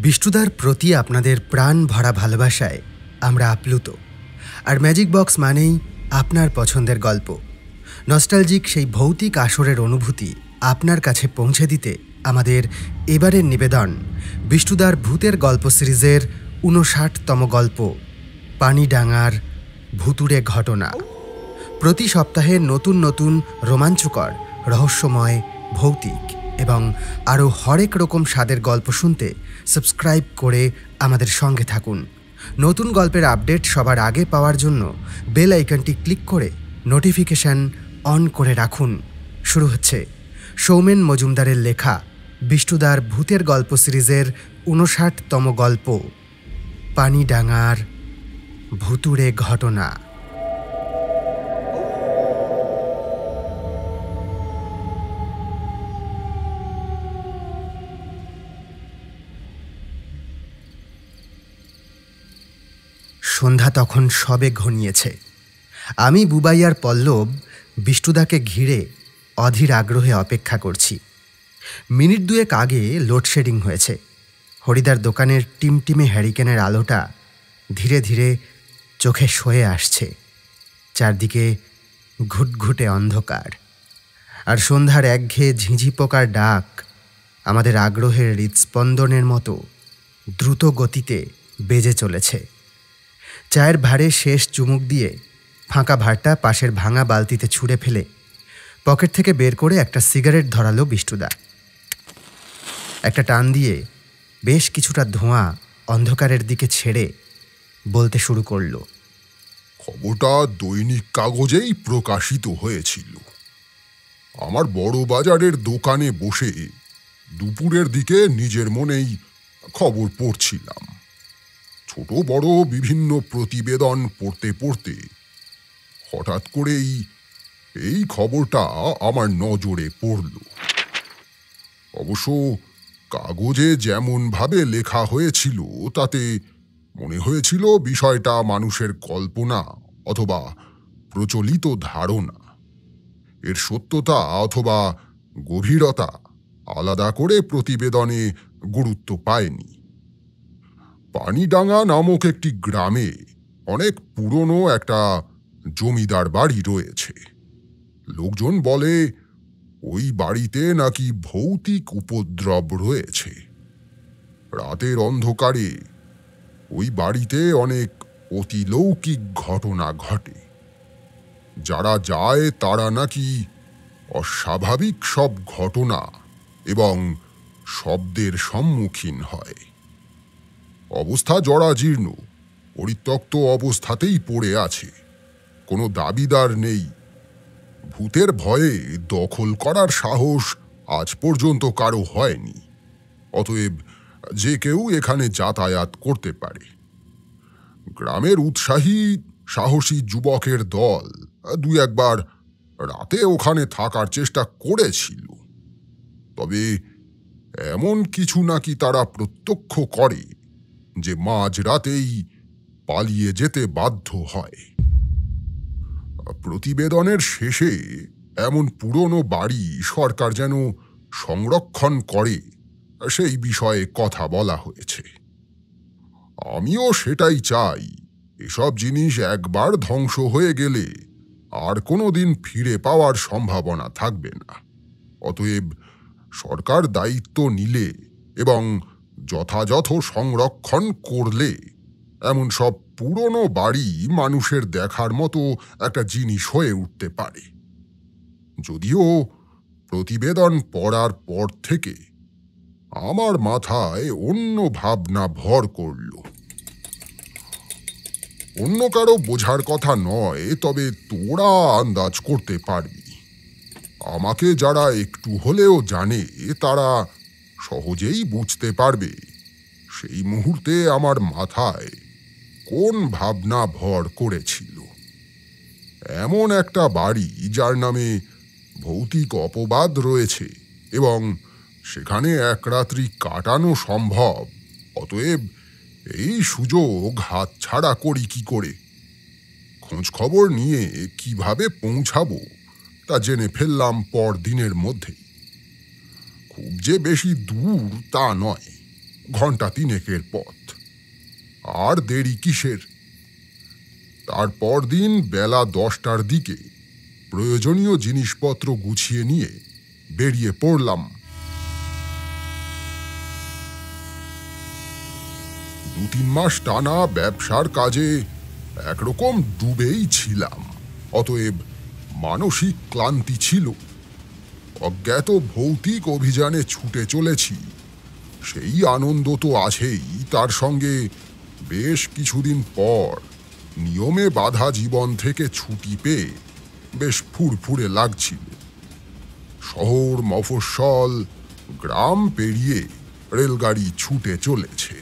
বিষ্ণুদার প্রতি আপনাদের প্রাণ ভরা ভালোবাসায় আমরা আপ্লুত। আর ম্যাজিক বক্স মানেই আপনার পছন্দের গল্প। নস্টালজিক সেই ভৌতিক আসরের অনুভূতি আপনার কাছে পৌঁছে দিতে আমাদের এবারের নিবেদন বিষ্ণুদার ভূতের গল্প সিরিজের ৫৯তম গল্প পানিডাঙার ভুতুড়ে ঘটনা। প্রতি সপ্তাহে নতুন নতুন রোমাঞ্চকর, রহস্যময়, ভৌতিক এবং আরও হরেক রকম স্বাদের গল্প শুনতে সাবস্ক্রাইব করে আমাদের সঙ্গে থাকুন। নতুন গল্পের আপডেট সবার আগে পাওয়ার জন্য বেল আইকনটি ক্লিক করে নোটিফিকেশান অন করে রাখুন। শুরু হচ্ছে সৌমেন মজুমদারের লেখা বিষ্ণুদার ভূতের গল্প সিরিজের ৫৯তম গল্প পানিডাঙার ভুতুড়ে ঘটনা। সন্ধ্যা তখন সবে ঘনিয়েছে। আমি, বুবাই আর পল্লব বিষ্ণুদাকে ঘিরে অধীর আগ্রহে অপেক্ষা করছি। মিনিট দুয়েক আগে লোডশেডিং হয়েছে। হরিদার দোকানের টিমটিমে হ্যারিকেনের আলোটা ধীরে ধীরে চোখে সয়ে আসছে। চারদিকে ঘুটঘুটে অন্ধকার, আর সন্ধ্যার একঘেয়ে ঝিঁঝি পোকার ডাক আমাদের আগ্রহের হৃৎস্পন্দনের মতো দ্রুত গতিতে বেজে চলেছে। চায়ের ভারে শেষ চুমুক দিয়ে ফাঁকা ভাঁড়টা পাশের ভাঙা বালতিতে ছুঁড়ে ফেলে পকেট থেকে বের করে একটা সিগারেট ধরালো বিষ্ণুদা। একটা টান দিয়ে বেশ কিছুটা ধোঁয়া অন্ধকারের দিকে ছেড়ে বলতে শুরু করল। খবরটা দৈনিক কাগজেই প্রকাশিত হয়েছিল। আমার বড় বাজারের দোকানে বসে দুপুরের দিকে নিজের মনেই খবর পড়ছিলাম। ছোট বড় বিভিন্ন প্রতিবেদন পড়তে পড়তে হঠাৎ করেই এই খবরটা আমার নজরে পড়ল। অবশ্য কাগজে যেমনভাবে লেখা হয়েছিল তাতে মনে হয়েছিল বিষয়টা মানুষের কল্পনা অথবা প্রচলিত ধারণা। এর সত্যতা অথবা গভীরতা আলাদা করে প্রতিবেদনে গুরুত্ব পায়নি। পানিডাঙা নামক একটি গ্রামে অনেক পুরনো একটা জমিদার বাড়ি রয়েছে। লোকজন বলে ওই বাড়িতে নাকি ভৌতিক উপদ্রব রয়েছে। রাতের অন্ধকারে ওই বাড়িতে অনেক অতিলৌকিক ঘটনা ঘটে। যারা যায় তারা নাকি অস্বাভাবিক সব ঘটনা এবং শব্দের সম্মুখীন হয়। অবস্থা জরাজীর্ণ, পরিত্যক্ত অবস্থাতেই পড়ে আছে। কোনো দাবিদার নেই। ভূতের ভয়ে দখল করার সাহস আজ পর্যন্ত কারো হয়নি। অতএব যে কেউ এখানে যাতায়াত করতে পারে। গ্রামের উৎসাহী সাহসী যুবকের দল দুই একবার রাতে ওখানে থাকার চেষ্টা করেছিল। তবে এমন কিছু নাকি তারা প্রত্যক্ষ করে যে মাঝরাতেই পালিয়ে যেতে বাধ্য হয়। প্রতিবেদনের শেষে এমন পুরনো বাড়ি সরকার যেন সংরক্ষণ করে সেই বিষয়ে কথা বলা হয়েছে। আমিও সেটাই চাই। এসব জিনিস একবার ধ্বংস হয়ে গেলে আর কোনোদিন ফিরে পাওয়ার সম্ভাবনা থাকবে না। অতএব সরকার দায়িত্ব নিলে এবং যথাযথ সংরক্ষণ করলে এমন সব পুরনো বাড়ি মানুষের দেখার মতো একটা জিনিস হয়ে উঠতে পারে। যদিও প্রতিবেদন পড়ার পর থেকে আমার মাথায় অন্য ভাবনা ভর করল। অন্য কারো বোঝার কথা নয়, তবে তোরা আন্দাজ করতে পারবি। আমাকে যারা একটু হলেও জানে তারা সহজেই বুঝতে পারবে সেই মুহূর্তে আমার মাথায় কোন ভাবনা ভর করেছিল। এমন একটা বাড়ি যার নামে ভৌতিক অপবাদ রয়েছে এবং সেখানে এক রাত্রি কাটানো সম্ভব। অতএব এই সুযোগ হাতছাড়া করি কি করে? খোঁজ খবর নিয়ে কিভাবে পৌঁছাবো তা জেনে ফেললাম পরদিনের মধ্যেই। খুব যে বেশি দূর তা নয়, ঘন্টা তিনেকের পথ। আর দেরি কিসের? তারপর দিন বেলা 10টার দিকে প্রয়োজনীয় জিনিসপত্র গুছিয়ে নিয়ে বেরিয়ে পড়লাম। 2-3 মাস টানা ব্যবসার কাজে একরকম ডুবেই ছিলাম, অতএব মানসিক ক্লান্তি ছিল। অজ্ঞাত ভৌতিক অভিযানে ছুটে চলেছি, সেই আনন্দ তো আছেই, তার সঙ্গে বেশ কিছুদিন পর নিয়মে বাঁধা জীবন থেকে ছুটি পেয়ে বেশ ফুরফুরে লাগছিল। শহর, মফস্বল, গ্রাম পেরিয়ে রেলগাড়ি ছুটে চলেছে।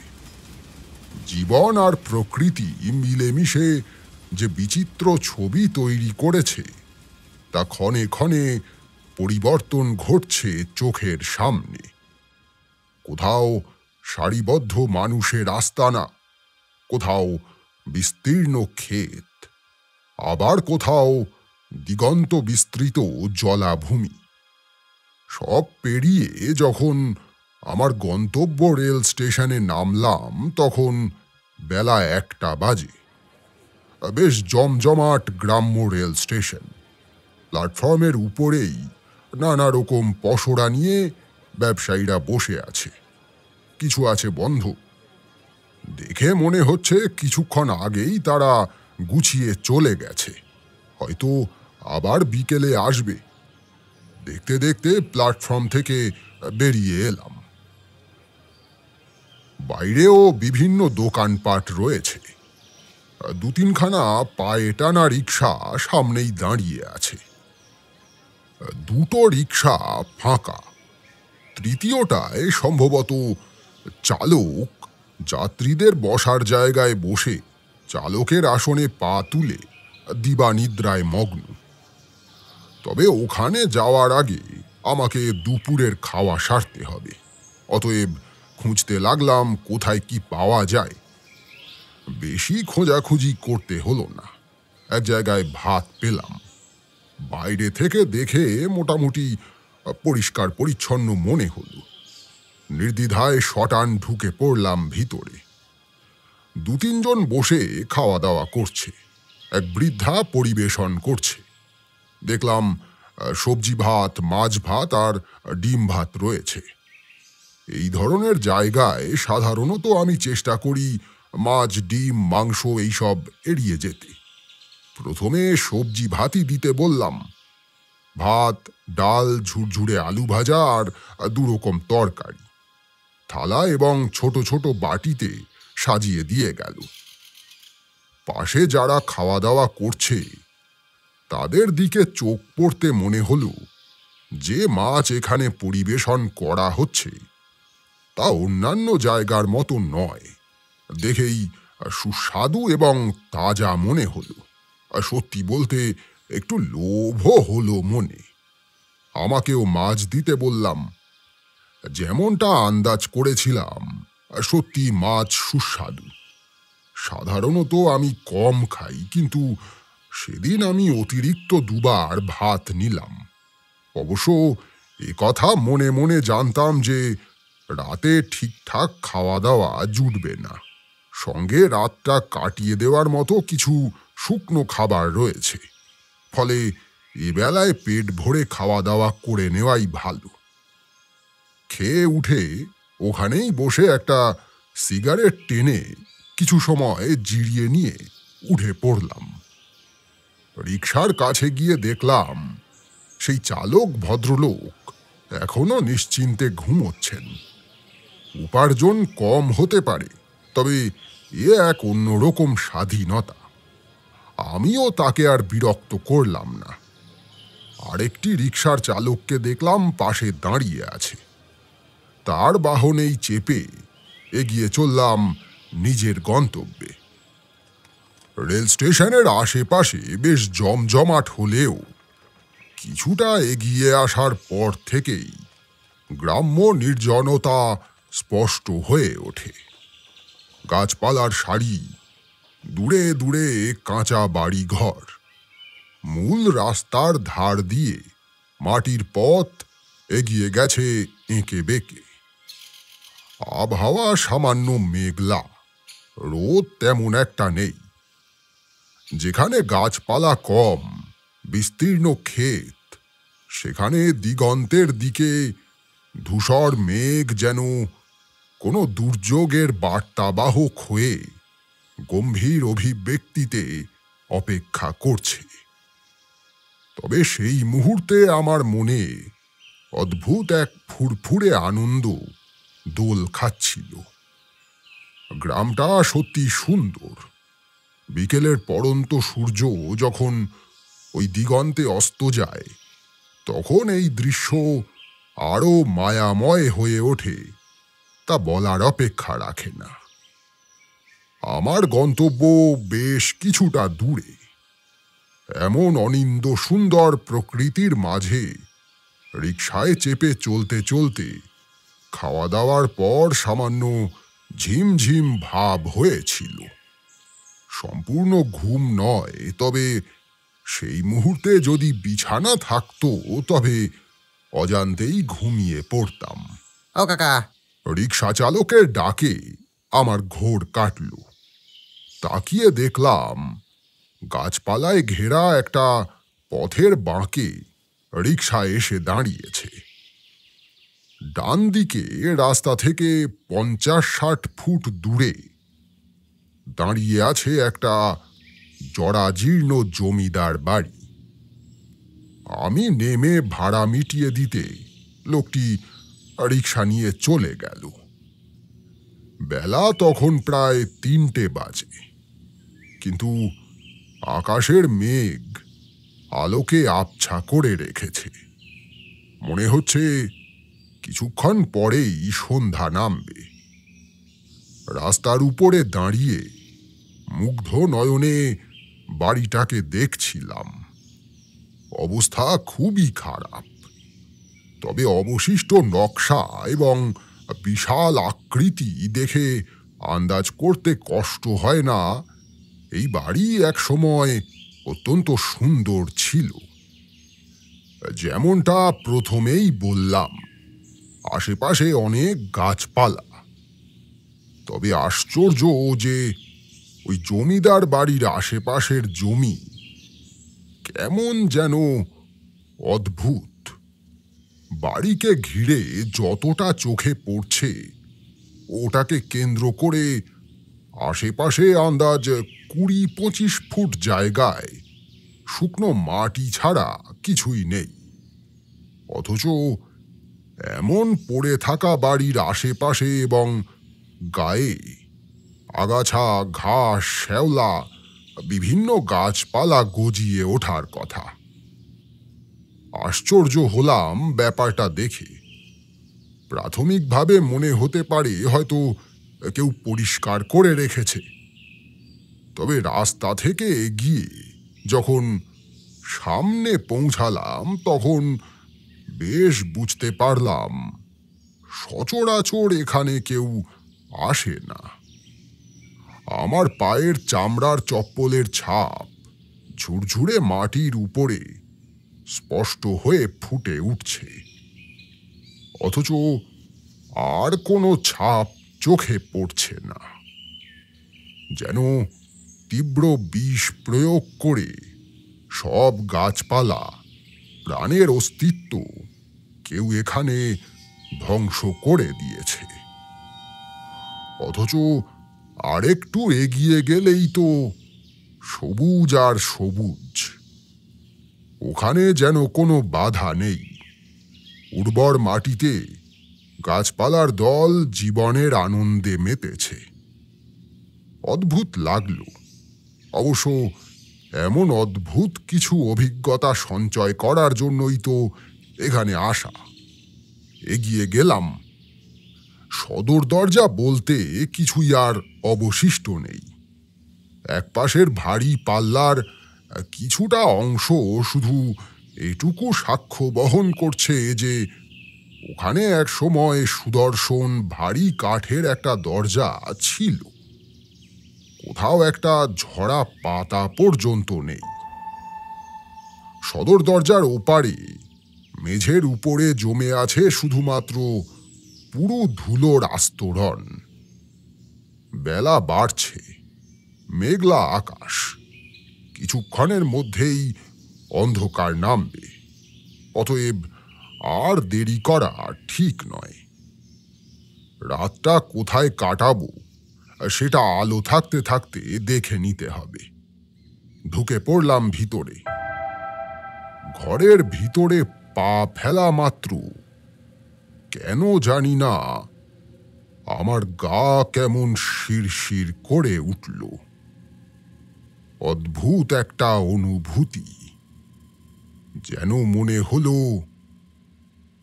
জীবন আর প্রকৃতি মিলেমিশে যে বিচিত্র ছবি তৈরি করেছে, তা ক্ষণে ক্ষণে পরিবর্তন ঘটছে চোখের সামনে। কোথাও সারিবদ্ধ মানুষের আস্তানা, কোথাও বিস্তীর্ণ ক্ষেত, আবার কোথাও দিগন্ত বিস্তৃত জলাভূমি। সব পেরিয়ে যখন আমার গন্তব্য রেল স্টেশনে নামলাম, তখন বেলা 1টা বাজে। বেশ জমজমাট গ্রাম্য রেল স্টেশন। প্ল্যাটফর্মের উপরেই নানা রকম পসরা নিয়ে ব্যবসায়ীরা বসে আছে, কিছু আছে বন্ধ। দেখে মনে হচ্ছে কিছুক্ষণ আগেই তারা গুছিয়ে চলে গেছে, হয়তো আবার বিকেলে আসবে। দেখতে দেখতে প্ল্যাটফর্ম থেকে বেরিয়ে এলাম। বাইরেও বিভিন্ন দোকানপাট রয়েছে। 2-3খানা পায়ে টানা রিক্সা সামনেই দাঁড়িয়ে আছে। 2টো রিক্সা ফাঁকা, তৃতীয়টায় সম্ভবত চালক যাত্রীদের বসার জায়গায় বসে চালকের আসনে পা তুলে দিবানিদ্রায় মগ্ন। তবে ওখানে যাওয়ার আগে আমাকে দুপুরের খাওয়া সারতে হবে, অতএব খুঁজতে লাগলাম কোথায় কি পাওয়া যায়। বেশি খোঁজাখুঁজি করতে হলো না, এক জায়গায় ভাত পেলাম। বাইরে থেকে দেখে মোটামুটি পরিষ্কার পরিচ্ছন্ন মনে হলো। নির্দ্বিধায় শটান ঢুকে পড়লাম ভিতরে। 2-3 জন বসে খাওয়া দাওয়া করছে। এক বৃদ্ধা পরিবেশন করছে। দেখলাম সবজি ভাত, মাছ ভাত আর ডিম ভাত রয়েছে। এই ধরনের জায়গায় সাধারণত আমি চেষ্টা করি মাছ, ডিম, মাংস এইসব এড়িয়ে যেতে। প্রথমে সবজি ভাতই দিতে বললাম। ভাত, ডাল, ঝুরঝুরে আলু ভাজা আর 2 রকম তরকারি থালা এবং ছোট ছোট বাটিতে সাজিয়ে দিয়ে গেল। পাশে যারা খাওয়া দাওয়া করছে তাদের দিকে চোখ পড়তে মনে হলো যে মাছ এখানে পরিবেশন করা হচ্ছে তা অন্যান্য জায়গার মতো নয়। দেখেই সুস্বাদু এবং তাজা মনে হলো। সত্যি বলতে একটু লোভও হলো মনে। আমাকেও মাছ দিতে বললাম। যেমনটা আন্দাজ করেছিলাম, সত্যি মাছ সুস্বাদু। সাধারণত আমি কম খাই, কিন্তু সেদিন আমি অতিরিক্ত 2বার ভাত নিলাম। অবশ্য কথা মনে মনে জানতাম যে রাতে ঠিকঠাক খাওয়া দাওয়া জুটবে না। সঙ্গে রাতটা কাটিয়ে দেওয়ার মতো কিছু শুকনো খাবার রয়েছে, ফলে এবেলায় পেট ভরে খাওয়া দাওয়া করে নেওয়াই ভালো। খেয়ে উঠে ওখানেই বসে একটা সিগারেট টেনে কিছু সময় জিরিয়ে নিয়ে উঠে পড়লাম। রিকশার কাছে গিয়ে দেখলাম সেই চালক ভদ্রলোক এখনো নিশ্চিন্তে ঘুমোচ্ছেন। উপার্জন কম হতে পারে, তবে এ এক অন্যরকম স্বাধীনতা। আমিও তাকে আর বিরক্ত করলাম না। আরেকটি রিকশার চালককে দেখলাম পাশে দাঁড়িয়ে আছে। তার বাহনেই চেপে এগিয়ে চললাম নিজের গন্তব্যে। রেল স্টেশনের আশেপাশে বেশ জমজমাট হলেও কিছুটা এগিয়ে আসার পর থেকেই গ্রাম্য নির্জনতা স্পষ্ট হয়ে ওঠে। গাছপালার সারি, দূরে দূরে কাঁচা বাড়ি ঘর, মূল রাস্তার ধার দিয়ে মাটির পথ এগিয়ে গেছে এঁকে বেঁকে। আবহাওয়া সামান্য মেঘলা, রোদ তেমন একটা নেই। যেখানে গাছপালা কম, বিস্তীর্ণ ক্ষেত, সেখানে দিগন্তের দিকে ধূসর মেঘ যেন কোনো দুর্যোগের বার্তাবাহক হয়ে গম্ভীর অভিব্যক্তিতে অপেক্ষা করছে। তবে সেই মুহূর্তে আমার মনে অদ্ভুত এক ফুরফুরে আনন্দ দোল খাচ্ছিল। গ্রামটা সত্যি সুন্দর। বিকেলের পড়ন্ত সূর্য যখন ওই দিগন্তে অস্ত যায়, তখন এই দৃশ্য আরো মায়াময় হয়ে ওঠে, তা বলার অপেক্ষা রাখে না। আমার গন্তব্য বেশ কিছুটা দূরে। এমন অনিন্দ সুন্দর প্রকৃতির মাঝে রিকশায় চেপে চলতে চলতে খাওয়া দাওয়ার পর সামান্য ঝিমঝিম ভাব হয়েছিল। সম্পূর্ণ ঘুম নয়, তবে সেই মুহূর্তে যদি বিছানা থাকতো তবে অজান্তেই ঘুমিয়ে পড়তাম। ও কাকা! রিকশা চালকের ডাকে আমার ঘোর কাটল। তাকিয়ে দেখলাম গাছপালায় ঘেরা একটা পথের বাঁকে রিকশা এসে দাঁড়িয়েছে। ডান দিকে রাস্তা থেকে ৫০-৬০ ফুট দূরে দাঁড়িয়ে আছে একটা জরাজীর্ণ জমিদার বাড়ি। আমি নেমে ভাড়া মিটিয়ে দিতে লোকটি রিকশা নিয়ে চলে গেল। বেলা তখন প্রায় ৩টে বাজে, কিন্তু আকাশের মেঘ আলোকে আবছা করে রেখেছে। মনে হচ্ছে কিছুক্ষণ পরেই সন্ধ্যা নামবে। রাস্তার উপরে দাঁড়িয়ে মুগ্ধ নয়নে বাড়িটাকে দেখছিলাম। অবস্থা খুবই খারাপ, তবে অবশিষ্ট নকশা এবং বিশাল আকৃতি দেখে আন্দাজ করতে কষ্ট হয় না এই বাড়ি এক সময় অত্যন্ত সুন্দর ছিল। যেমনটা প্রথমেই বললাম, আশেপাশে অনেক গাছপালা। তবে আশ্চর্য যে ওই জমিদার বাড়ির আশেপাশের জমি কেমন যেন অদ্ভুত। বাড়িকে ঘিরে যতটা চোখে পড়ছে, ওটাকে কেন্দ্র করে আশেপাশে আন্দাজ ২০-২৫ ফুট জায়গায় শুকনো মাটি ছাড়া কিছুই নেই। অথচ এমন পড়ে থাকা বাড়ির আশেপাশে এবং গায়ে আগাছা, ঘাস, শ্যাওলা, বিভিন্ন গাছপালা গজিয়ে ওঠার কথা। আশ্চর্য হলাম ব্যাপারটা দেখে। প্রাথমিকভাবে মনে হতে পারে হয়তো কেউ পরিষ্কার করে রেখেছে। তবে রাস্তা থেকে এগিয়ে যখন সামনে পৌঁছালাম, তখন বেশ বুঝতে পারলাম সচরাচর এখানে কেউ আসে না। আমার পায়ের চামড়ার চপ্পলের ছাপ ঝুরঝুরে মাটির উপরে স্পষ্ট হয়ে ফুটে উঠছে, অথচ আর কোনো ছাপ চোখে পড়ছে না। যেন তীব্র বিষ প্রয়োগ করে সব গাছপালা, প্রাণের অস্তিত্ব কেউ এখানে ধ্বংস করে দিয়েছে। অথচ আরেকটু এগিয়ে গেলেই তো সবুজ আর সবুজ। ওখানে যেন কোনো বাধা নেই। উর্বর মাটিতে গাছপালার দল জীবনের আনন্দে মেতেছে। অদ্ভুত লাগল। অবশ্য এমন অদ্ভুত কিছু অভিজ্ঞতা সঞ্চয় করার জন্যই তো এখানে আসা। এগিয়ে গেলাম। সদর দরজা বলতে কিছুই আর অবশিষ্ট নেই। একপাশের ভারী পাল্লার কিছুটা অংশ শুধু এটুকু সাক্ষ্য বহন করছে যে ওখানে এক সময় সুদর্শন ভারী কাঠের একটা দরজা ছিল। কোথাও একটা ঝরা পাতা পর্যন্ত নেই। সদর দরজার ওপারে মেঝের উপরে জমে আছে শুধুমাত্র পুরো ধুলোর আস্তরণ। বেলা বাড়ছে, মেঘলা আকাশ, কিছুক্ষণের মধ্যেই অন্ধকার নামবে। অতএব আর দেরি করা ঠিক নয়। রাতটা কোথায় কাটাবো সেটা আলো থাকতে থাকতে দেখে নিতে হবে। ঢুকে পড়লাম ভিতরে। ঘরের ভিতরে পা ফেলা মাত্র কেন জানি না আমার গা কেমন শিরশির করে উঠল। অদ্ভুত একটা অনুভূতি। যেন মনে হলো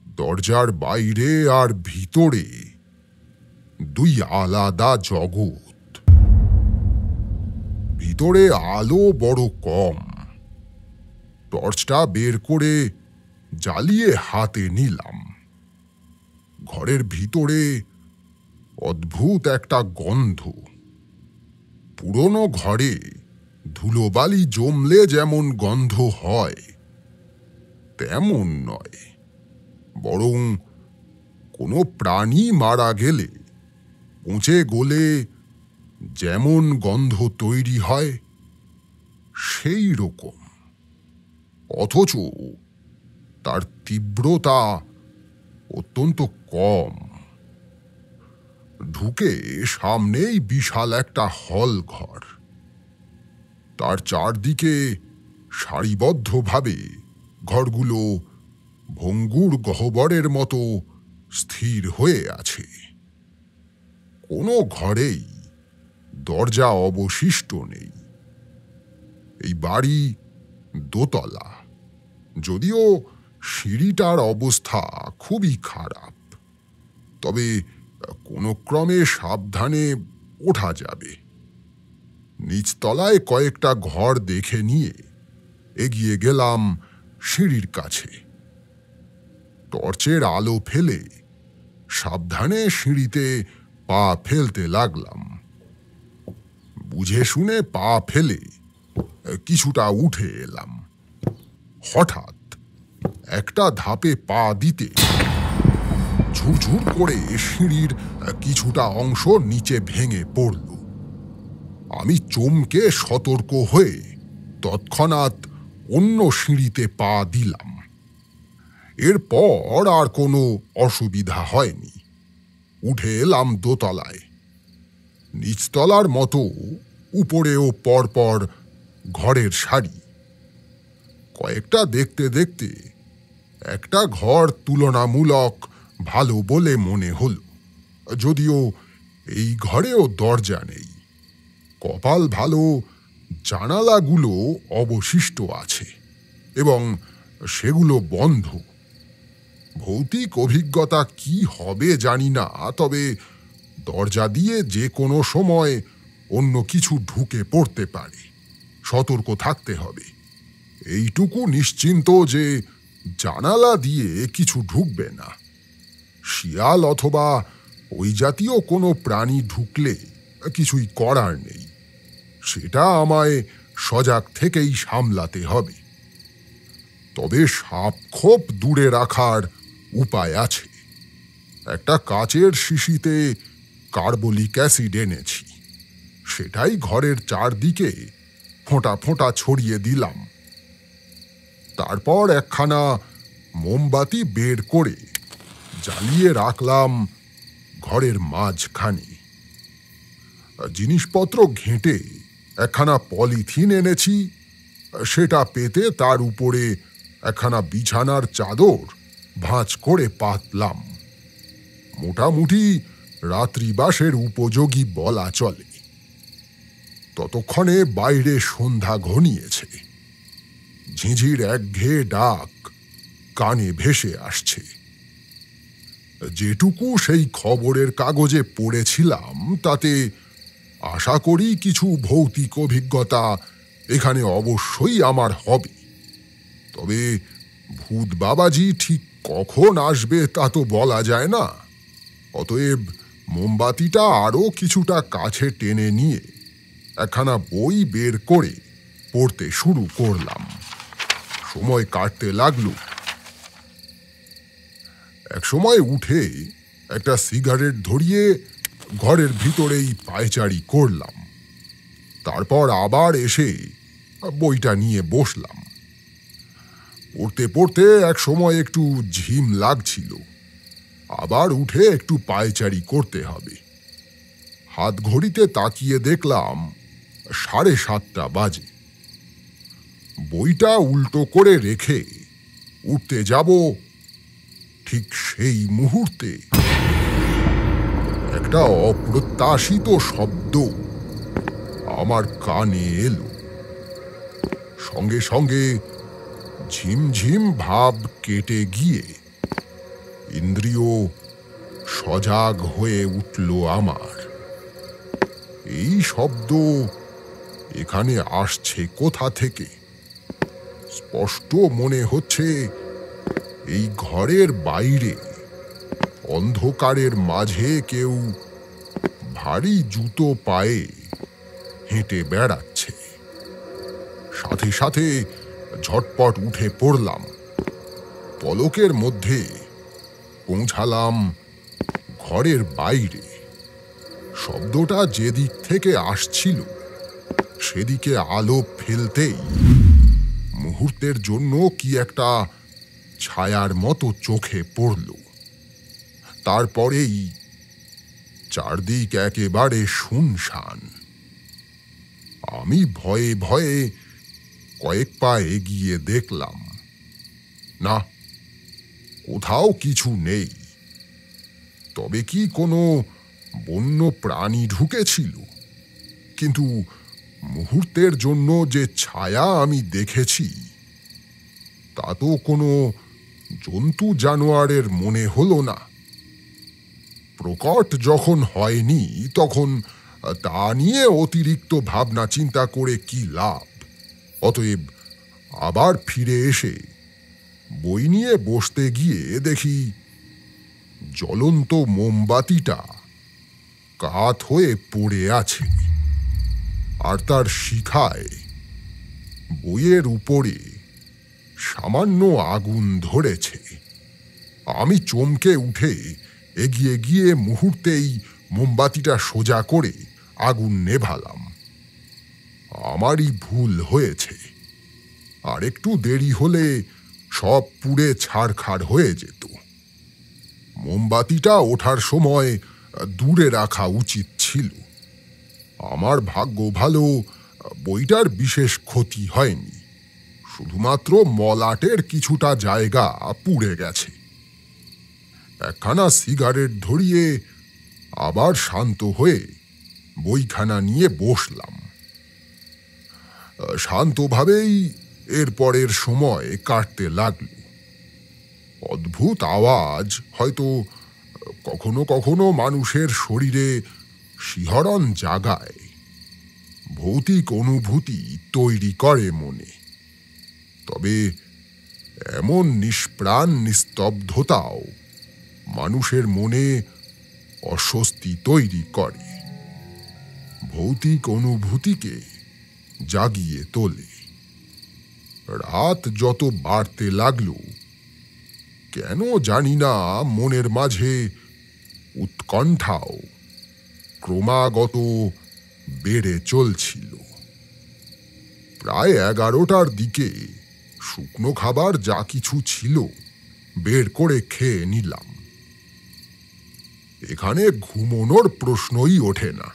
দরজার বাইরে আর ভিতরে দুই আলাদা জগৎ। ভিতরে আলো বড় কম। টর্চটা বের করে জ্বালিয়ে হাতে নিলাম। ঘরের ভিতরে অদ্ভুত একটা গন্ধ। পুরনো ঘরে ধুলোবালি জমলে যেমন গন্ধ হয় তেমন নয়, বরং কোনো প্রাণী মারা গেলে পচে গলে যেমন গন্ধ তৈরি হয় সেই রকম। অথচ তার তীব্রতা অত্যন্ত কম। ঢুকে সামনেই বিশাল একটা হল ঘর। তার চারদিকে সারিবদ্ধভাবে ঘরগুলো ভঙ্গুর গহ্বরের মতো স্থির হয়ে আছে। কোনো ঘরেই দরজা অবশিষ্ট নেই। এই বাড়ি দোতলা, যদিও সিঁড়িটার অবস্থা খুবই খারাপ, তবে কোনো ক্রমে সাবধানে ওঠা যাবে। নিচতলায় কয়েকটা ঘর দেখে নিয়ে এগিয়ে গেলাম সিঁড়ির কাছে। টর্চের আলো ফেলে সাবধানে সিঁড়িতে পা ফেলতে লাগলাম। বুঝে শুনে পা ফেলে কিছুটা উঠে এলাম। হঠাৎ একটা ধাপে পা দিতে ঝুরঝুর করে সিঁড়ির কিছুটা অংশ নিচে ভেঙে পড়ল। আমি চমকে সতর্ক হয়ে তৎক্ষণাৎ অন্য সিঁড়িতে পা দিলাম। এরপর আর কোনো অসুবিধা হয়নি। উঠে এলাম দোতলায়। নিচতলার মতো উপরেও পরপর ঘরের সারি। কয়েকটা দেখতে দেখতে একটা ঘর তুলনামূলক ভালো বলে মনে হল, যদিও এই ঘরেও দরজা নেই। কপাল ভালো, জানালাগুলো অবশিষ্ট আছে এবং সেগুলো বন্ধ। ভৌতিক অভিজ্ঞতা কি হবে জানি না, তবে দরজা দিয়ে যে কোনো সময় অন্য কিছু ঢুকে পড়তে পারে। সতর্ক থাকতে হবে। এইটুকু নিশ্চিন্ত যে জানালা দিয়ে কিছু ঢুকবে না। শিয়াল অথবা ওই জাতীয় কোনো প্রাণী ঢুকলে কিছুই করার নেই। সেটা আমায় সজাগ থেকেই সামলাতে হবে। তবে সাপখোপ দূরে রাখার উপায় আছে। একটা কাচের শিশিতে কার্বলিক অ্যাসিড এনেছি। সেটাই ঘরের চারদিকে ফোঁটা ফোঁটা ছড়িয়ে দিলাম। তারপর একখানা মোমবাতি বের করে জ্বালিয়ে রাখলাম ঘরের মাঝখানে। জিনিসপত্র ঘেঁটে একখানা পলিথিন এনেছি। সেটা পেতে তার উপরে একখানা বিছানার চাদর ভাঁজ করে পাতলাম। মোটামুটি রাত্রিবাসের উপযোগী বলা চলে। ততক্ষণে বাইরে সন্ধ্যা ঘনিয়েছে। ঝিঁঝির একঘেয়ে ডাক কানে ভেসে আসছে। যেটুকু সেই খবরের কাগজে পড়েছিলাম তাতে আশা করি কিছু ভৌতিক অভিজ্ঞতা এখানে অবশ্যই আমার হবে। তবে ভূত বাবাজি ঠিক কখন আসবে তা তো বলা যায় না। অতএব মোমবাতিটা আরও কিছুটা কাছে টেনে নিয়ে একখানা বই বের করে পড়তে শুরু করলাম। সময় কাটতে লাগলো। এক সময় উঠে একটা সিগারেট ধরিয়ে ঘরের ভিতরেই পায়চারি করলাম। তারপর আবার এসে বইটা নিয়ে বসলাম। পড়তে পড়তে এক সময় একটু ঝিম লাগছিল, আবার উঠে একটু পায়চারি করতে হবে। হাত ঘড়িতে তাকিয়ে দেখলাম 7:30 বাজে। বইটা উল্টো করে রেখে উঠতে যাব, ঠিক সেই মুহূর্তে একটা অপ্রত্যাশিত শব্দ আমার কানে এলো। সঙ্গে সঙ্গে ঝিমঝিম ভাব কেটে গিয়ে ইন্দ্রিয় সজাগ হয়ে উঠল আমার। এই শব্দ এখানে আসছে কোথা থেকে? স্পষ্ট মনে হচ্ছে এই ঘরের বাইরে অন্ধকারের মাঝে কেউ ভারী জুতো পায়ে হেঁটে বেড়াচ্ছে। সাথে সাথে ঝটপট উঠে পড়লাম। পলকের মধ্যে পৌঁছালাম ঘরের বাইরে। শব্দটা যেদিক থেকে আসছিল সেদিকে আলো ফেলতেই মুহূর্তের জন্য কি একটা ছায়ার মতো চোখে পড়ল। তারপরেই চারদিক একেবারে শুনশান। আমি ভয়ে ভয়ে কয়েক পা এগিয়ে দেখলাম, না, কোথাও কিছু নেই। তবে কি কোনো বন্য প্রাণী ঢুকেছিল? কিন্তু মুহূর্তের জন্য যে ছায়া আমি দেখেছি তা তো কোনো জন্তু জানোয়ারের মনে হলো না। প্রকট যখন হয়নি তখন তা নিয়ে অতিরিক্ত ভাবনা চিন্তা করে কি লাভ? অতএব আবার ফিরে এসে বই নিয়ে বসতে গিয়ে দেখি জ্বলন্ত মোমবাতিটা কাত হয়ে পড়ে আছে, আর তার শিখায় বইয়ের উপরে সামান্য আগুন ধরেছে। আমি চমকে উঠে এগিয়ে গিয়ে মুহূর্তেই মোমবাতিটা সোজা করে আগুন নেভালাম। আমারই ভুল হয়েছে। আর একটু দেরি হলে সব পুড়ে ছাড়খাড় হয়ে যেত। মোমবাতিটা ওঠার সময় দূরে রাখা উচিত ছিল। আমার ভাগ্য ভালো, বইটার বিশেষ ক্ষতি হয়নি। শুধুমাত্র মলাটের কিছুটা জায়গা পুড়ে গেছে। একখানা সিগারেট ধরিয়ে আবার শান্ত হয়ে বইখানা নিয়ে বসলাম। শান্তভাবেই এরপরের সময় কাটতে লাগল। অদ্ভুত আওয়াজ হয়তো কখনো কখনো মানুষের শরীরে শিহরণ জাগায়, ভৌতিক অনুভূতি তৈরি করে মনে। তবে এমন নিষ্প্রাণ নিস্তব্ধতাও মানুষের মনে অস্বস্তি তৈরি করে, ভৌতিক অনুভূতিকে জাগিয়ে তোলে। রাত যত বাড়তে লাগল, কেন জানি না মনের মাঝে উৎকণ্ঠাও ক্রমাগত বেড়ে চলছিল। প্রায় 11টার দিকে শুকনো খাবার যা কিছু ছিল বের করে খেয়ে নিলাম। এখানে ঘুমোনোর প্রশ্নই ওঠে না।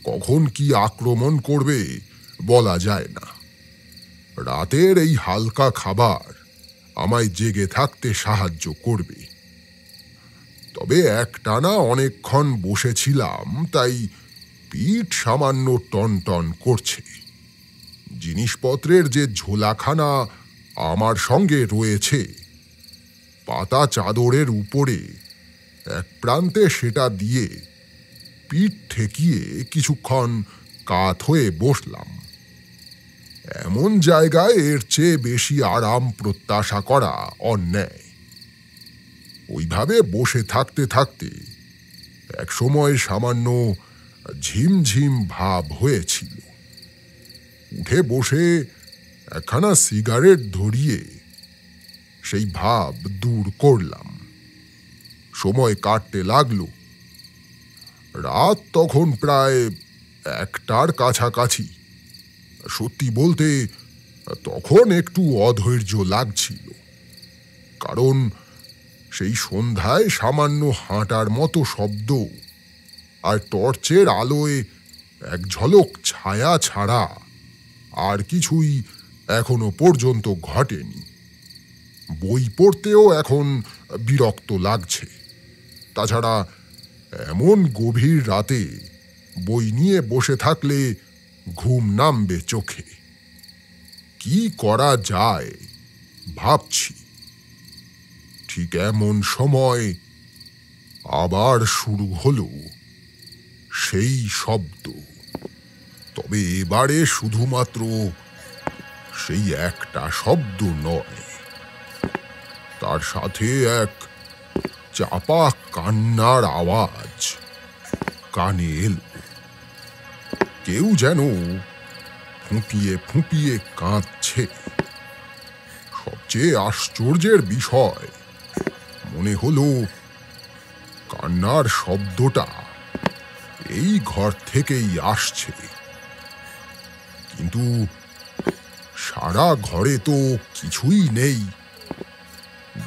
কখন কি আক্রমণ করবে বলা যায় না। রাতের এই হালকা খাবার আমায় জেগে থাকতে সাহায্য করবে। তবে একটানা অনেকক্ষণ বসেছিলাম, তাই পিঠ সামান্য টনটন করছে। জিনিসপত্রের যে ঝোলাখানা আমার সঙ্গে রয়েছে, পাতা চাদরের উপরে এক প্রান্তে সেটা দিয়ে পিঠ ঠেকিয়ে কিছুক্ষণ কাত হয়ে বসলাম। এমন জায়গায় এর চেয়ে বেশি আরাম প্রত্যাশা করা অন্যায়। ওইভাবে বসে থাকতে থাকতে একসময় সামান্য ঝিমঝিম ভাব হয়েছিল। উঠে বসে একখানা সিগারেট ধরিয়ে সেই ভাব দূর করলাম। সময় কাটতে লাগলো। রাত তখন প্রায় 1টার কাছাকাছি। সত্যি বলতে তখন একটু অধৈর্য লাগছিল, কারণ সেই সন্ধ্যায় সামান্য হাঁটার মতো শব্দ আর টর্চের আলোয় এক ঝলক ছায়া ছাড়া আর কিছুই এখনো পর্যন্ত ঘটেনি। বই পড়তেও এখন বিরক্ত লাগছে। তাছাড়া এমন গভীর রাতে বই নিয়ে বসে থাকলে ঘুম নামবে চোখে। কি করা যায় ভাবছি। ঠিক এমন সময় আবার শুরু হলো সেই শব্দ। তবে এবারে শুধুমাত্র সেই একটা শব্দ নয়, তার সাথে এক চাপা কান্নার আওয়াজ কানে এলো। কেউ যেন ফুঁপিয়ে ফুঁপিয়ে কাঁদছে। সবচেয়ে আশ্চর্যের বিষয়, মনে হলো কান্নার শব্দটা এই ঘর থেকেই আসছে। কিন্তু সারা ঘরে তো কিছুই নেই।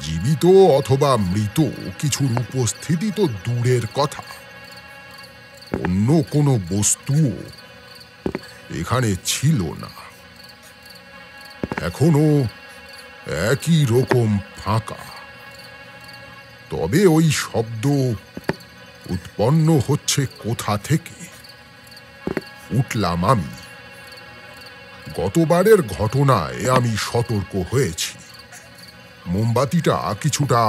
জীবিত অথবা মৃত কিছুর উপস্থিতি তো দূরের কথা, অন্য কোনো বস্তুও এখানে ছিল না। এখনো একই রকম ফাঁকা। তবে ওই শব্দ উৎপন্ন হচ্ছে কোথা থেকে? উঠলাম আমি। গতবারের ঘটনায় আমি সতর্ক হয়েছি। মোমবাতিটা কিছুটা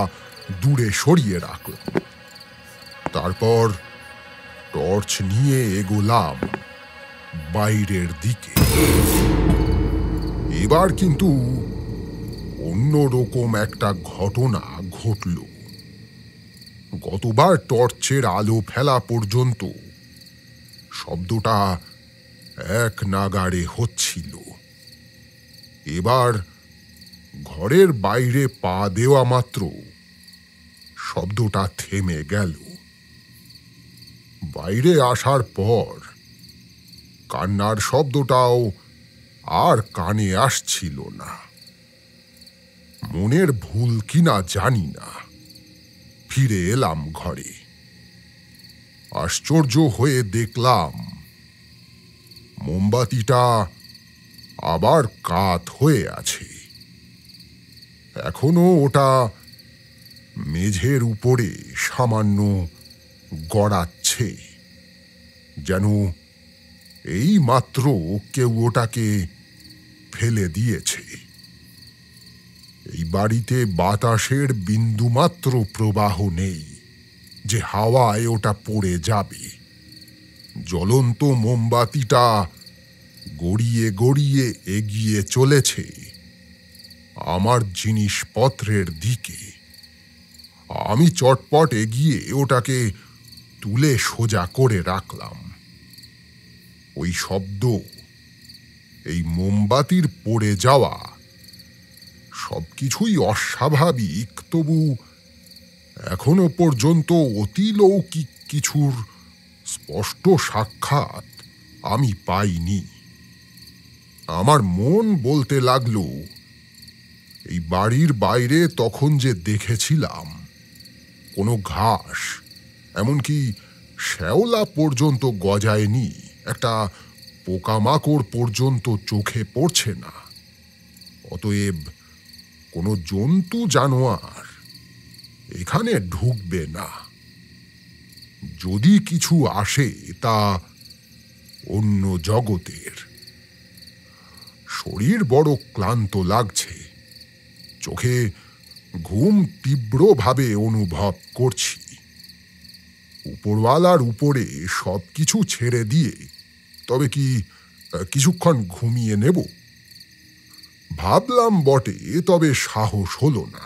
দূরে সরিয়ে রাখলাম। তারপর টর্চ নিয়ে এগোলাম বাইরের দিকে। এবার কিন্তু অন্যরকম একটা ঘটনা ঘটল। গতবার টর্চের আলো ফেলা পর্যন্ত শব্দটা এক নাগাড়ে হচ্ছিল। এবার ঘরের বাইরে পা দেওয়া মাত্র শব্দটা থেমে গেল। বাইরে আসার পর কান্নার শব্দটাও আর কানে আসছিল না। মনের ভুল কিনা জানি না, ফিরে এলাম ঘরে। আশ্চর্য হয়ে দেখলাম মোমবাতিটা আবার কাত হয়ে আছে। এখনো ওটা মেঝের উপরে সামান্য গড়াচ্ছে, যেন এই মাত্র কেউ ওটাকে ফেলে দিয়েছে। এই বাড়িতে বাতাসের বিন্দুমাত্র প্রবাহ নেই যে হাওয়ায় ওটা পড়ে যাবে। জ্বলন্ত মোমবাতিটা গড়িয়ে গড়িয়ে এগিয়ে চলেছে আমার জিনিসপত্রের দিকে। আমি চটপট এগিয়ে ওটাকে তুলে সোজা করে রাখলাম। ওই শব্দ, এই মোমবাতির পড়ে যাওয়া, সবকিছুই অস্বাভাবিক, তবু এখনো পর্যন্ত অতিলৌকিক কিছুর স্পষ্ট সাক্ষাৎ আমি পাইনি। আমার মন বলতে লাগলো, এই বাড়ির বাইরে তখন যে দেখেছিলাম কোনো ঘাস, এমনকি শ্যাওলা পর্যন্ত গজায়নি, একটা পোকামাকড় পর্যন্ত চোখে পড়ছে না। অতএব কোনো জন্তু জানোয়ার এখানে ঢুকবে না। যদি কিছু আসে তা অন্য জগতের। শরীর বড় ক্লান্ত লাগছে, চোখে ঘুম তীব্রভাবে অনুভব করছি। উপরওয়ালার উপরে সবকিছু ছেড়ে দিয়ে তবে কি কিছুক্ষণ ঘুমিয়ে নেব ভাবলাম বটে, তবে সাহস হলো না।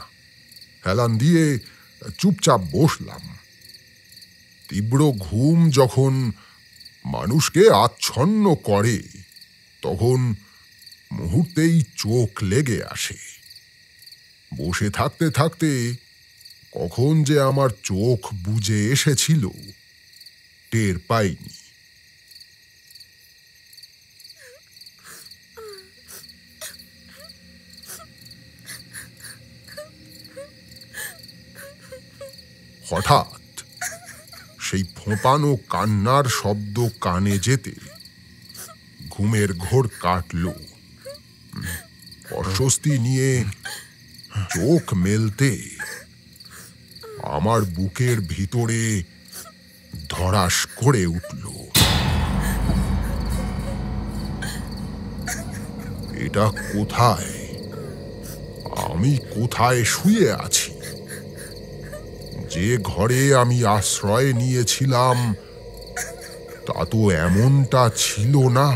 হেলান দিয়ে চুপচাপ বসলাম। তীব্র ঘুম যখন মানুষকে আচ্ছন্ন করে তখন মুহূর্তেই চোখ লেগে আসে। বসে থাকতে থাকতে কখন যে আমার চোখ বুজে এসেছিল টের পাইনি। হঠাৎ সেই ফোঁপানো কান্নার শব্দ কানে যেতে ঘুমের ঘোর কাটল। অস্বস্তি নিয়ে চোখ মেলতে আমার বুকের ভিতরে ধড়াস করে উঠল। এটা কোথায়? আমি কোথায় শুয়ে আছি? যে ঘরে আমি আশ্রয় নিয়েছিলাম তা তো এমনটা ছিল না।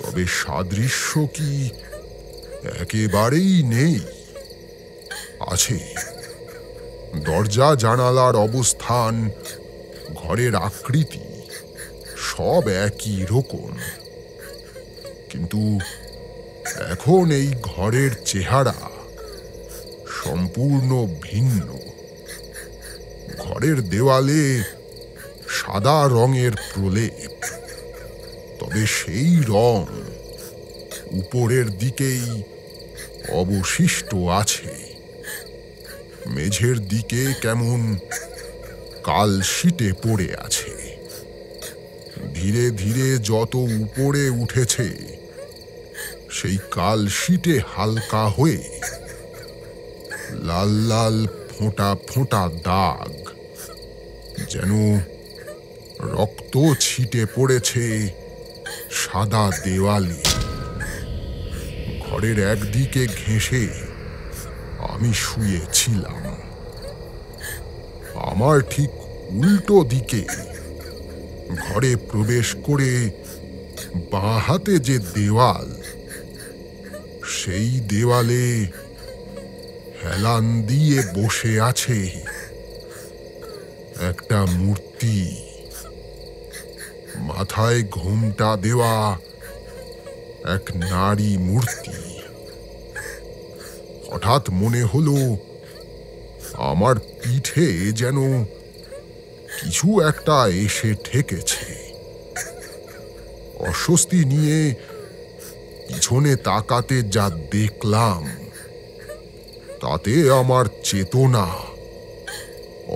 তবে সাদৃশ্য কি একেবারেই নেই? আছে। দরজা জানালার অবস্থান, ঘরের আকৃতি সব একই রকম, কিন্তু এখন এই ঘরের চেহারা সম্পূর্ণ ভিন্ন। ঘরের দেওয়ালে সাদা রঙের প্রলেপ, তবে সেই রং উপরের দিকেই অবশিষ্ট আছে। মেঝের দিকে কেমন কালশিটে পড়ে আছে। ধীরে ধীরে যত উপরে উঠেছে সেই কালশিটে হালকা হয়ে লাল লাল ফোঁটা ফোঁটা দাগ, যেন রক্ত ছিটে পড়েছে সাদা দেওয়ালে। ঘরের একদিকে ঘেঁষে আমি শুয়েছিলাম। আমার ঠিক উল্টো দিকে ঘরে প্রবেশ করে বাঁ হাতে যে দেওয়াল, সেই দেওয়ালে হেলান দিয়ে বসে আছে একটা মূর্তি। মাথায় ঘোমটা দেওয়া এক নারী মূর্তি। হঠাৎ মনে হলো আমার পিঠে যেন কিছু একটা এসে ঠেকেছে। অস্বস্তি নিয়ে পিছনে তাকাতে যা দেখলাম তাতে আমার চেতনা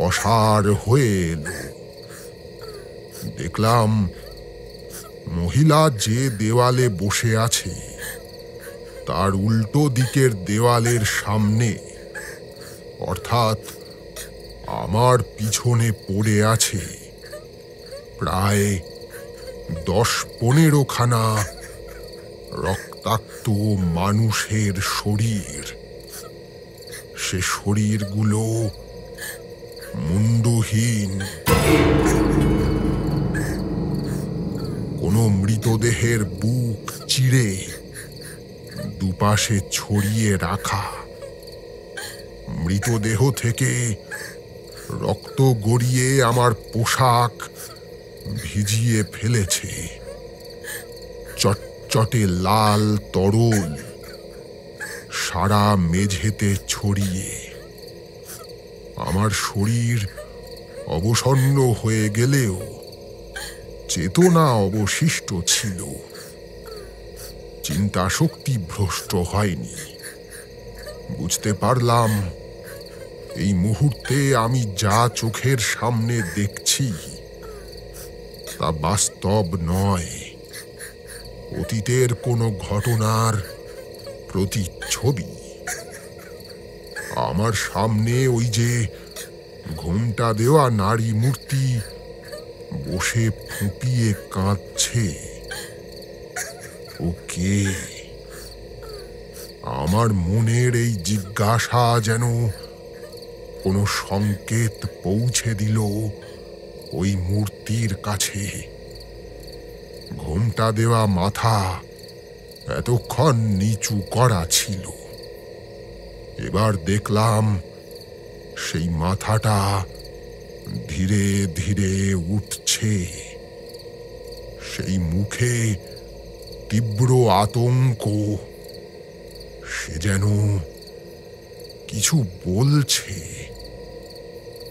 অসাড় হয়ে এলো। দেখলাম মহিলা যে দেওয়ালে বসে আছে তার উল্টো দিকের দেওয়ালের সামনে, অর্থাৎ আমার পিছনে পড়ে আছে প্রায় 10-15 খানা রক্তাক্ত মানুষের শরীর। সে শরীরগুলো মুন্ডহীন, কোনো মৃতদেহের বুক চিরে দুপাশে ছড়িয়ে রাখা। মৃতদেহ থেকে রক্ত গড়িয়ে আমার পোশাক ভিজিয়ে ফেলেছে। চটচটে লাল তরল সারা মেঝেতে ছড়িয়ে। আমার শরীর অবসন্ন হয়ে গেলেও চেতনা অবশিষ্ট ছিল। চিন্তা শক্তি ভ্রষ্ট হয়নি। বুঝতে পারলাম এই মুহূর্তে আমি যা চোখের সামনে দেখছি তা বাস্তব নয়, অতীতের কোনো ঘটনার প্রতিচ্ছবি। আমার সামনে ওই যে ঘোমটা দেওয়া নারী মূর্তি বসে ফুঁপিয়ে কাঁদছে। ওকে, আমার মনের এই জিজ্ঞাসা যেন কোনো সংকেত পৌঁছে দিল ওই মূর্তির কাছে। ঘোমটা দেওয়া মাথা এতক্ষণ নিচু করা ছিল, এবার দেখলাম সেই মাথাটা ধীরে ধীরে উঠছে। সেই মুখে তীব্র আতঙ্ক। সে যেন কিছু বলছে,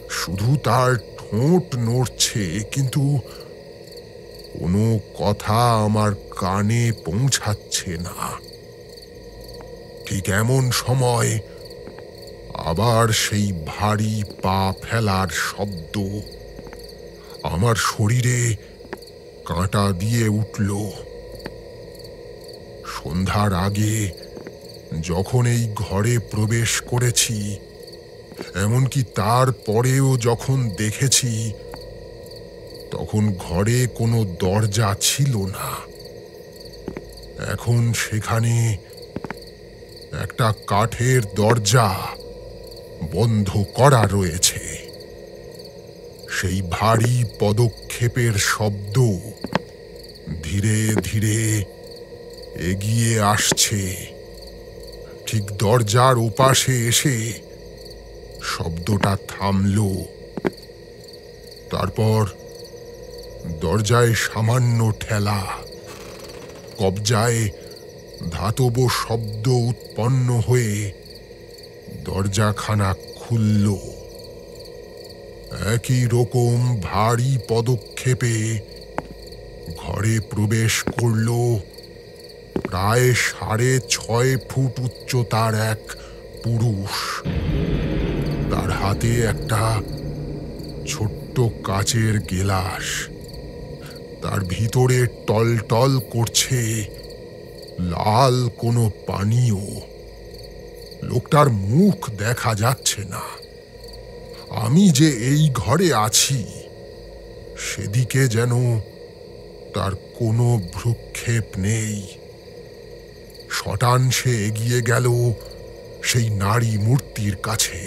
শুধু তার ঠোঁট নড়ছে, কিন্তু কোনো কথা আমার কানে পৌঁছাচ্ছে না। ঠিক এমন সময় আবার সেই ভারী পা ফেলার শব্দ আমার শরীরে কাঁটা দিয়ে উঠল। সন্ধ্যার আগে যখন এই ঘরে প্রবেশ করেছি, এমনকি তারপরেও যখন দেখেছি, তখন ঘরে কোনো দরজা ছিল না। এখন সেখানে একটা কাঠের দরজা বন্ধ করা রয়েছে। সেই ভারী পদক্ষেপের শব্দ ধীরে ধীরে এগিয়ে আসছে। ঠিক দরজার ওপাশে এসে শব্দটা থামল। তারপর দরজায় সামান্য ঠেলা, কবজায় ধাতব শব্দ উৎপন্ন হয়ে দরজাখানা খুলল। একই রকম ভারী পদক্ষেপে ঘরে প্রবেশ করল প্রায় 6.5 ফুট উচ্চতার এক পুরুষ। তার হাতে একটা ছোট্ট কাচের গেলাস, তার ভিতরে টলটল করছে লাল কোনো পানীয়। লোকটার মুখ দেখা যাচ্ছে না। আমি যে এই ঘরে আছি সেদিকে যেন তার কোনো ভ্রুক্ষেপ নেই। শটাংশে এগিয়ে গেল সেই নারী মূর্তির কাছে।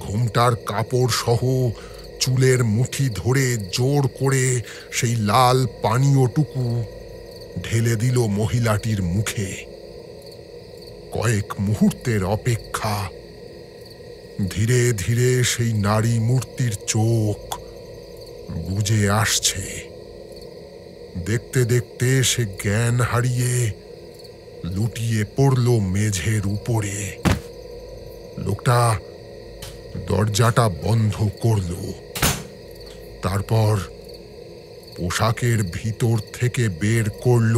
ঘোমটার কাপড় সহ চুলের মুঠি ধরে জোর করে সেই লাল পানীয়টুকু ঢেলে দিল মহিলাটির মুখে। কয়েক মুহূর্তের অপেক্ষা। ধীরে ধীরে সেই নারী মূর্তির চোখ বুজে আসছে। দেখতে দেখতে সে জ্ঞান হারিয়ে লুটিয়ে পড়ল মেঝের উপরে। লোকটা দরজাটা বন্ধ করল। তারপর পোশাকের ভিতর থেকে বের করল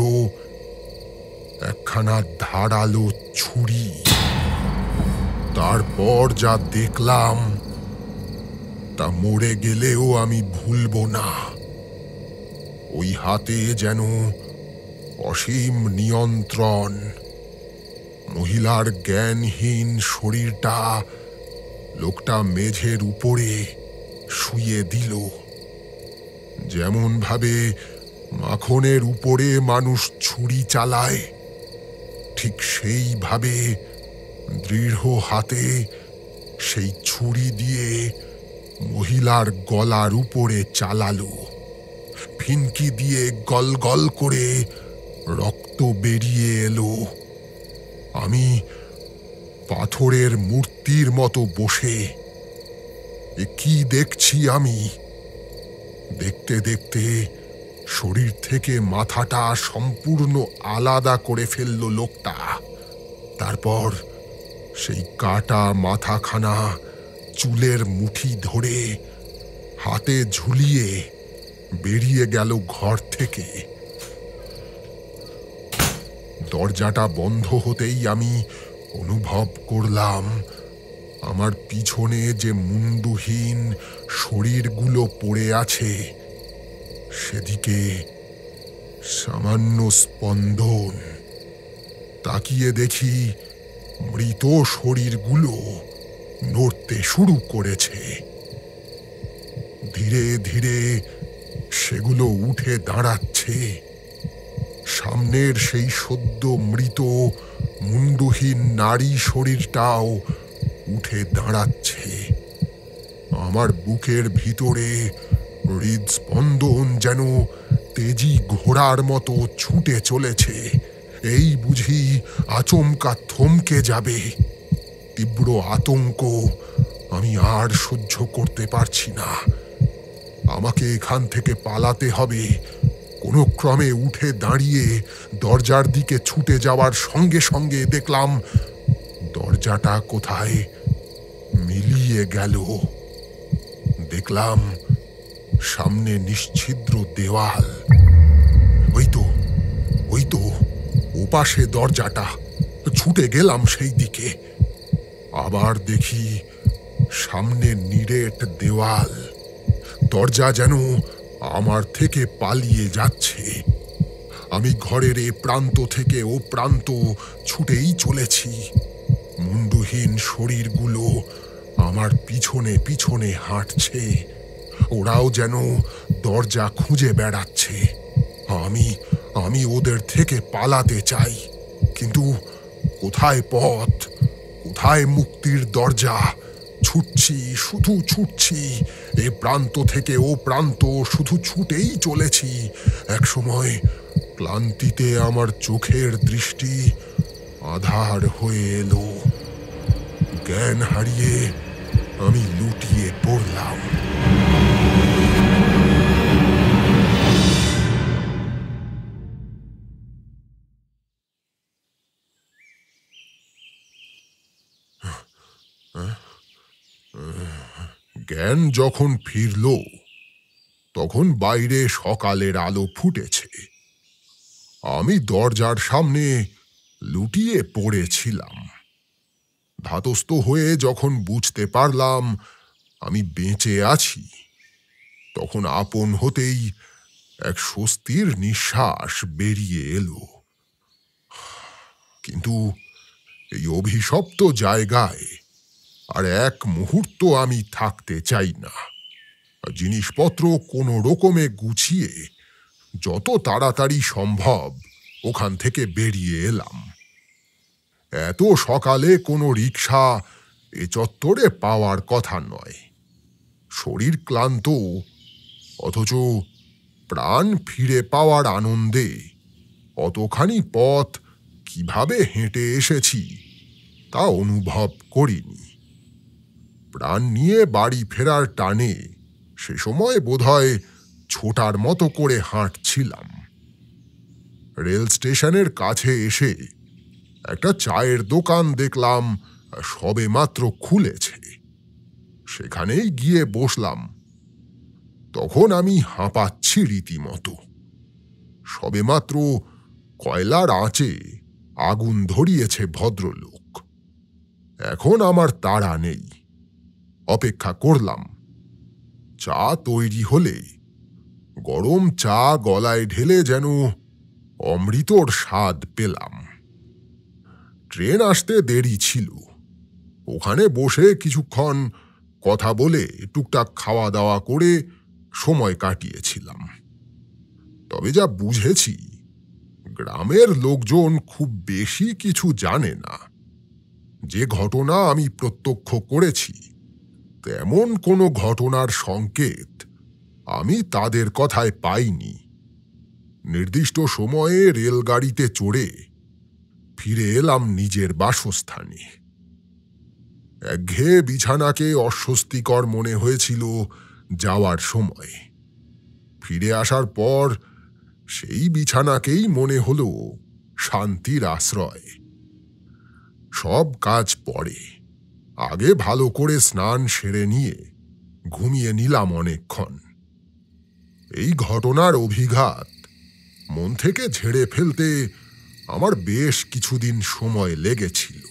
একখানা ধারালো ছুরি। তারপর যা দেখলাম তা মরে গেলেও আমি ভুলব না। ওই হাতে যেন অসীম নিয়ন্ত্রণ। মহিলার জ্ঞানহীন শরীরটা লোকটা মেঝের উপরে শুইয়ে দিল। যেমন ভাবে মাখনের উপরে মানুষ ছুরি চালায়, ঠিক সেইভাবে দৃঢ় হাতে সেই ছুরি দিয়ে মহিলার গলার উপরে চালালো। ফিনকি দিয়ে গল গল করে রক্ত বেরিয়ে এলো। আমি পাথরের মূর্তির মতো বসে এ কি দেখছি আমি। দেখতে দেখতে শরীর থেকে মাথাটা সম্পূর্ণ আলাদা করে ফেলল লোকটা। তারপর সেই কাটা মাথাখানা চুলের মুঠি ধরে হাতে ঝুলিয়ে বেরিয়ে গেল ঘর থেকে। দরজাটা বন্ধ হতেই আমি অনুভব করলাম আমার পিছনে যে মুন্ডুহীন শরীরগুলো পড়ে আছে সেদিকে সামান্য স্পন্দন। তাকিয়ে দেখি মৃত শরীরগুলো নড়তে শুরু করেছে। ধীরে ধীরে সেগুলো উঠে দাঁড়াচ্ছে। সামনের সেই সদ্য মৃত মুন্ডুহীন নারী শরীরটাও উঠে দাঁড়াচ্ছে। আমার বুকের ভিতরে হৃদস্পন্দন যেন তেজি ঘোড়ার মতো ছুটে চলেছে। এই বুঝি আচমকা থমকে যাবে। তীব্র আতঙ্ক আমি আর সহ্য করতে পারছি না। আমাকে এখান থেকে পালাতে হবে। কোনো ক্রমে উঠে দাঁড়িয়ে দরজার দিকে ছুটে যাওয়ার সঙ্গে সঙ্গে দেখলাম দরজাটা কোথায় মিলিয়ে গেল। দেখলাম সামনে নিশ্ছিদ্র দেওয়াল। ওই তো ওপাশে দরজাটা। ছুটে গেলাম সেই দিকে। আবার দেখি সামনে নিরেট দেওয়াল। দরজা যেন আমার থেকে পালিয়ে যাচ্ছে। আমি ঘরের এ প্রান্ত থেকে ও প্রান্ত ছুটেই চলেছি। মুন্ডুহীন শরীরগুলো আমার পিছনে পিছনে হাঁটছে। ওরাও যেন দরজা খুঁজে বেড়াচ্ছে। আমি ওদের থেকে পালাতে চাই, কিন্তু কোথায় পথ, কোথায় মুক্তির দরজা? ছুটছি, শুধু ছুটছি। এ প্রান্ত থেকে ও প্রান্ত শুধু ছুটেই চলেছি। একসময় ক্লান্তিতে আমার চোখের দৃষ্টি আধার হয়ে এলো। জ্ঞান হারিয়ে আমি লুটিয়ে পড়লাম। জ্ঞান যখন ফিরল, তখন বাইরে সকালের আলো ফুটেছে। আমি দরজার সামনে লুটিয়ে পড়েছিলাম। ধাতস্থ হয়ে যখন বুঝতে পারলাম আমি বেঁচে আছি, তখন আপন হতেই এক স্বস্তির নিঃশ্বাস বেরিয়ে এলো। কিন্তু এই অভিশপ্ত জায়গায় আর এক মুহূর্ত আমি থাকতে চাই না। জিনিসপত্র কোনো রকমে গুছিয়ে যত তাড়াতাড়ি সম্ভব ওখান থেকে বেরিয়ে এলাম। এত সকালে কোনো রিকশা এ চত্বরে পাওয়ার কথা নয়। শরীর ক্লান্ত, অথচ প্রাণ ফিরে পাওয়ার আনন্দে অতখানি পথ কিভাবে হেঁটে এসেছি তা অনুভব করিনি। প্রাণ নিয়ে বাড়ি ফেরার টানে সে সময় বোধহয় ছোটার মতো করে হাঁটছিলাম। রেল স্টেশনের কাছে এসে একটা চায়ের দোকান দেখলাম সবে মাত্র খুলেছে। সেখানেই গিয়ে বসলাম। তখন আমি হাঁপাচ্ছি রীতিমতো। সবেমাত্র কয়লার আঁচে আগুন ধরিয়েছে ভদ্রলোক। এখন আমার তাড়া নেই। অপেক্ষা করলাম। চা তৈরি হলে গরম চা গলায় ঢেলে যেন অমৃতর স্বাদ পেলাম। ট্রেন আসতে দেরি ছিল। ওখানে বসে কিছুক্ষণ কথা বলে টুকটাক খাওয়া দাওয়া করে সময় কাটিয়েছিলাম। তবে যা বুঝেছি, গ্রামের লোকজন খুব বেশি কিছু জানে না। যে ঘটনা আমি প্রত্যক্ষ করেছি, তেমন কোনো ঘটনার সংকেত আমি তাদের কথায় পাইনি। নির্দিষ্ট সময়ে রেলগাড়িতে চড়ে ফিরে এলাম নিজের বাসস্থানে। একঘেয়ে বিছানাকে অস্বস্তিকর মনে হয়েছিল যাওয়ার সময়। ফিরে আসার পর সেই বিছানাকেই মনে হলো শান্তির আশ্রয়। সব কাজ পরে, আগে ভালো করে স্নান সেরে নিয়ে ঘুমিয়ে নিলাম অনেকক্ষণ। এই ঘটনার অভিঘাত মন থেকে ঝেড়ে ফেলতে আমার বেশ কিছুদিন সময় লেগেছিল।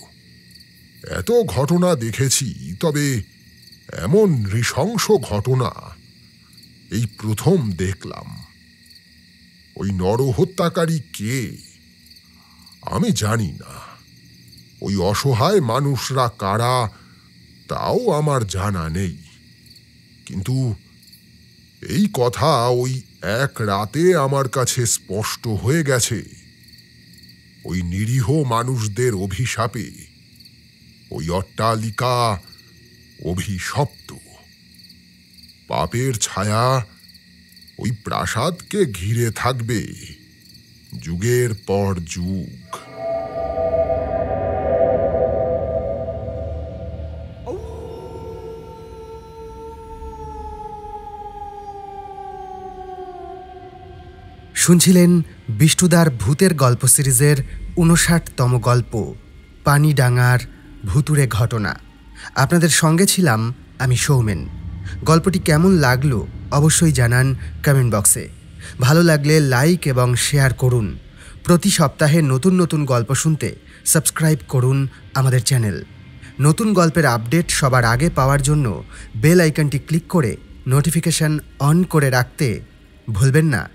এত ঘটনা দেখেছি, তবে এমন নৃশংস ঘটনা এই প্রথম দেখলাম। ওই নরহত্যাকারী কে আমি জানি না। ওই অসহায় মানুষরা কারা তাও আমার জানা নেই। কিন্তু এই কথা ওই এক রাতে আমার কাছে স্পষ্ট হয়ে গেছে। ওই নিরীহ মানুষদের অভিশাপে ওই অট্টালিকা অভিশপ্ত। পাপের ছায়া ওই প্রাসাদকে ঘিরে থাকবে যুগের পর যুগ। শুনছিলেন বিষ্ণুদার ভূতের গল্প সিরিজের ৫৯তম গল্প পানিডাঙ্গার ভুতুড়ে ঘটনা। আপনাদের সঙ্গে ছিলাম আমি সৌমেন। গল্পটি কেমন লাগলো অবশ্যই জানান কমেন্ট বক্সে। ভালো লাগলে লাইক এবং শেয়ার করুন। প্রতি সপ্তাহে নতুন নতুন গল্প শুনতে সাবস্ক্রাইব করুন আমাদের চ্যানেল। নতুন গল্পের আপডেট সবার আগে পাওয়ার জন্য বেল আইকনটি ক্লিক করে নোটিফিকেশন অন করে রাখতে ভুলবেন না।